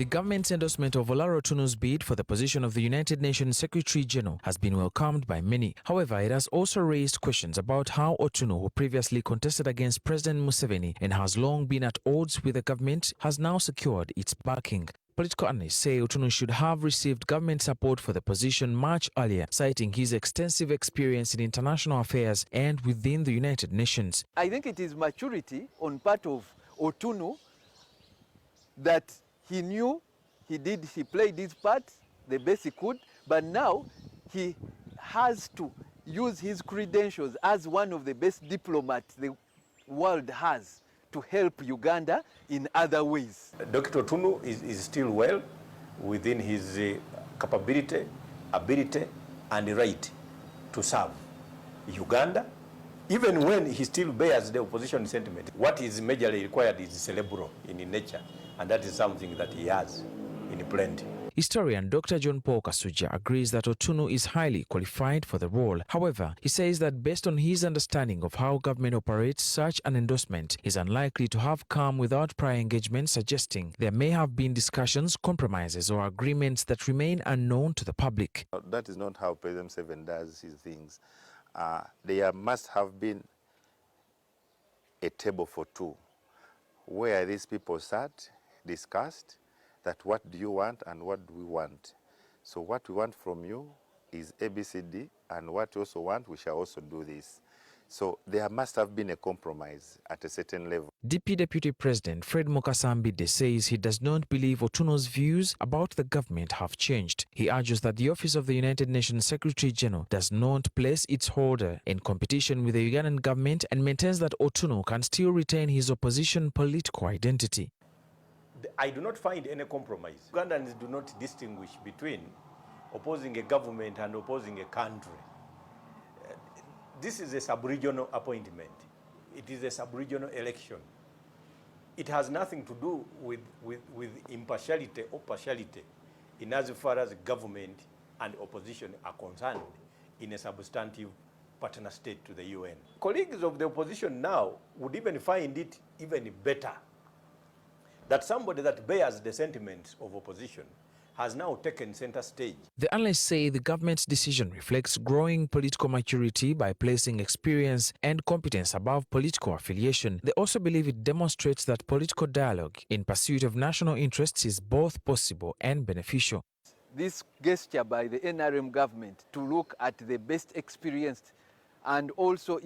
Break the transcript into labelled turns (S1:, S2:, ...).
S1: The government's endorsement of Olara Otunnu's bid for the position of the United Nations Secretary General has been welcomed by many. However, it has also raised questions about how Otunnu, who previously contested against President Museveni and has long been at odds with the government, has now secured its backing. Political analysts say Otunnu should have received government support for the position much earlier, citing his extensive experience in international affairs and within the United Nations.
S2: I think it is maturity on part of Otunnu that he knew he played his part the best he could, but now he has to use his credentials as one of the best diplomats the world has to help Uganda in other ways.
S3: Dr. Otunnu is still well within his capability, ability, and right to serve Uganda, even when he still bears the opposition sentiment. What is majorly required is cerebral in nature, and that is something that he has in plenty.
S1: Historian Dr. John Paul Kasuja agrees that Otunnu is highly qualified for the role. However, he says that based on his understanding of how government operates, such an endorsement is unlikely to have come without prior engagement, suggesting there may have been discussions, compromises, or agreements that remain unknown to the public.
S4: That is not how President Museveni does his things. There must have been a table for two, where these people sat, discussed, that what do you want and what do we want. So what we want from you is ABCD, and what you also want, we shall also do this. So there must have been a compromise at a certain level.
S1: DP Deputy President Fred Mukasambide says he does not believe Otunnu's views about the government have changed. He argues that the office of the United Nations Secretary General does not place its holder in competition with the Ugandan government and maintains that Otunnu can still retain his opposition political identity.
S3: I do not find any compromise. Ugandans do not distinguish between opposing a government and opposing a country. This is a sub-regional appointment. It is a sub-regional election. It has nothing to do with impartiality or partiality in as far as government and opposition are concerned in a substantive partner state to the UN. Colleagues of the opposition now would even find it even better that somebody that bears the sentiments of opposition has now taken center stage.
S1: The analysts say the government's decision reflects growing political maturity by placing experience and competence above political affiliation. They also believe it demonstrates that political dialogue in pursuit of national interests is both possible and beneficial.
S2: This gesture by the NRM government to look at the best experienced and also is